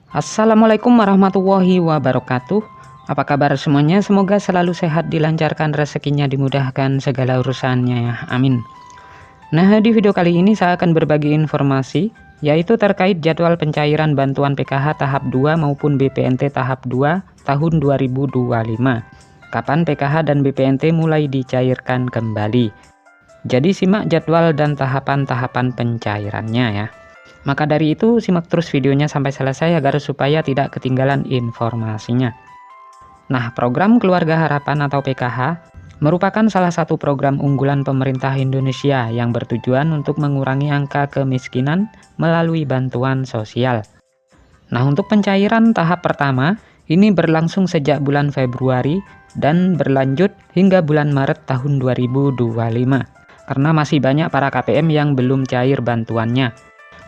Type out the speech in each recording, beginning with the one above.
Assalamualaikum warahmatullahi wabarakatuh. Apa kabar semuanya? Semoga selalu sehat, dilancarkan rezekinya, dimudahkan segala urusannya ya. Amin. Nah, di video kali ini saya akan berbagi informasi yaitu terkait jadwal pencairan bantuan PKH tahap 2 maupun BPNT tahap 2 tahun 2025. Kapan PKH dan BPNT mulai dicairkan kembali? Jadi simak jadwal dan tahapan-tahapan pencairannya ya. Maka dari itu simak terus videonya sampai selesai agar supaya tidak ketinggalan informasinya. Nah, program Keluarga Harapan atau PKH merupakan salah satu program unggulan pemerintah Indonesia yang bertujuan untuk mengurangi angka kemiskinan melalui bantuan sosial. Nah, untuk pencairan tahap pertama ini berlangsung sejak bulan Februari dan berlanjut hingga bulan Maret tahun 2025. Karena masih banyak para KPM yang belum cair bantuannya.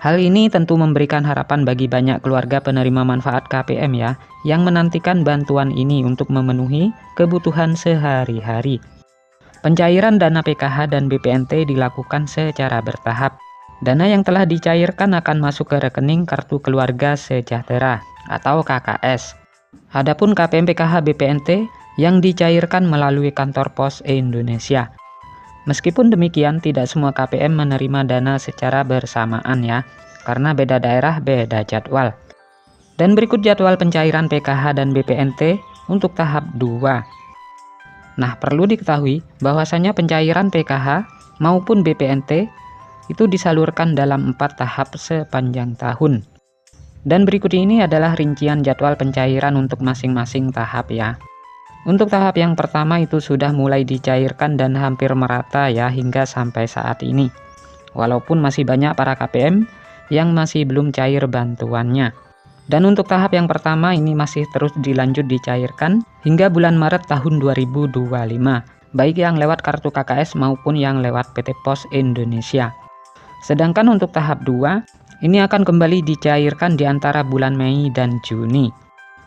Hal ini tentu memberikan harapan bagi banyak keluarga penerima manfaat KPM ya, yang menantikan bantuan ini untuk memenuhi kebutuhan sehari-hari. Pencairan dana PKH dan BPNT dilakukan secara bertahap. Dana yang telah dicairkan akan masuk ke rekening Kartu Keluarga Sejahtera atau KKS. Adapun KPM PKH BPNT yang dicairkan melalui kantor pos Indonesia. Meskipun demikian, tidak semua KPM menerima dana secara bersamaan ya, karena beda daerah beda jadwal. Dan berikut jadwal pencairan PKH dan BPNT untuk tahap 2. Nah, perlu diketahui bahwasanya pencairan PKH maupun BPNT itu disalurkan dalam 4 tahap sepanjang tahun. Dan berikut ini adalah rincian jadwal pencairan untuk masing-masing tahap ya. Untuk tahap yang pertama itu sudah mulai dicairkan dan hampir merata ya hingga sampai saat ini. Walaupun masih banyak para KPM yang masih belum cair bantuannya. Dan untuk tahap yang pertama ini masih terus dilanjut dicairkan hingga bulan Maret tahun 2025. Baik yang lewat kartu KKS maupun yang lewat PT Pos Indonesia. Sedangkan untuk tahap 2 ini akan kembali dicairkan di antara bulan Mei dan Juni.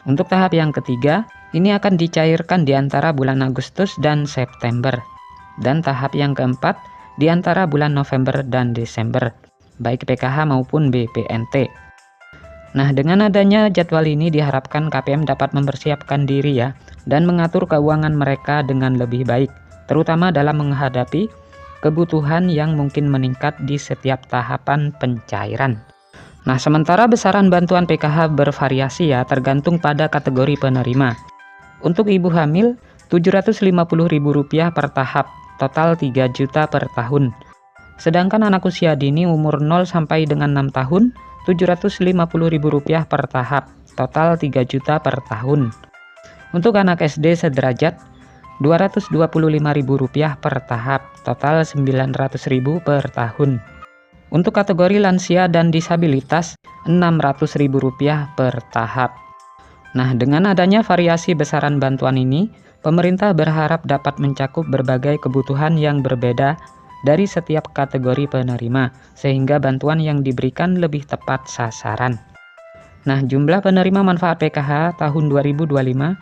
Untuk tahap yang ketiga ini akan dicairkan di antara bulan Agustus dan September. Dan tahap yang keempat di antara bulan November dan Desember, baik PKH maupun BPNT. Nah, dengan adanya jadwal ini diharapkan KPM dapat mempersiapkan diri ya, dan mengatur keuangan mereka dengan lebih baik, terutama dalam menghadapi kebutuhan yang mungkin meningkat di setiap tahapan pencairan. Nah, sementara besaran bantuan PKH bervariasi ya, tergantung pada kategori penerima. Untuk ibu hamil, Rp750.000 per tahap, total 3 juta per tahun. Sedangkan anak usia dini umur 0 sampai dengan 6 tahun, Rp750.000 per tahap, total 3 juta per tahun. Untuk anak SD sederajat, Rp225.000 per tahap, total Rp900.000 per tahun. Untuk kategori lansia dan disabilitas, Rp600.000 per tahap. Nah, dengan adanya variasi besaran bantuan ini, pemerintah berharap dapat mencakup berbagai kebutuhan yang berbeda dari setiap kategori penerima, sehingga bantuan yang diberikan lebih tepat sasaran. Nah, jumlah penerima manfaat PKH tahun 2025,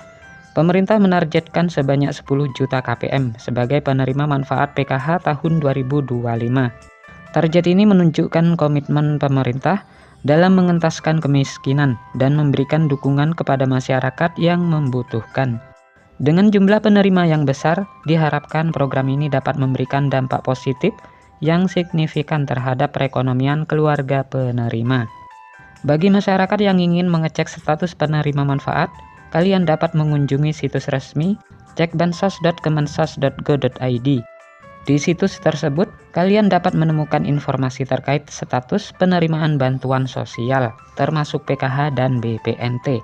pemerintah menargetkan sebanyak 10 juta KPM sebagai penerima manfaat PKH tahun 2025. Target ini menunjukkan komitmen pemerintah dalam mengentaskan kemiskinan dan memberikan dukungan kepada masyarakat yang membutuhkan. Dengan jumlah penerima yang besar, diharapkan program ini dapat memberikan dampak positif yang signifikan terhadap perekonomian keluarga penerima. Bagi masyarakat yang ingin mengecek status penerima manfaat, kalian dapat mengunjungi situs resmi cekbansos.kemensos.go.id. Di situs tersebut, kalian dapat menemukan informasi terkait status penerimaan bantuan sosial, termasuk PKH dan BPNT.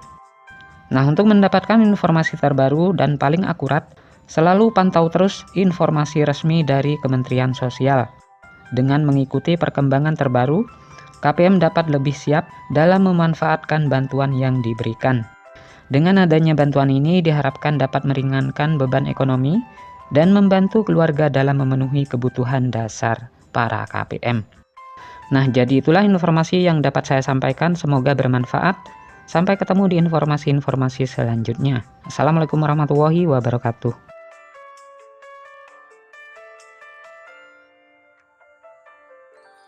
Nah, untuk mendapatkan informasi terbaru dan paling akurat, selalu pantau terus informasi resmi dari Kementerian Sosial. Dengan mengikuti perkembangan terbaru, KPM dapat lebih siap dalam memanfaatkan bantuan yang diberikan. Dengan adanya bantuan ini diharapkan dapat meringankan beban ekonomi dan membantu keluarga dalam memenuhi kebutuhan dasar para KPM. Nah, jadi itulah informasi yang dapat saya sampaikan, semoga bermanfaat. Sampai ketemu di informasi-informasi selanjutnya. Assalamualaikum warahmatullahi wabarakatuh.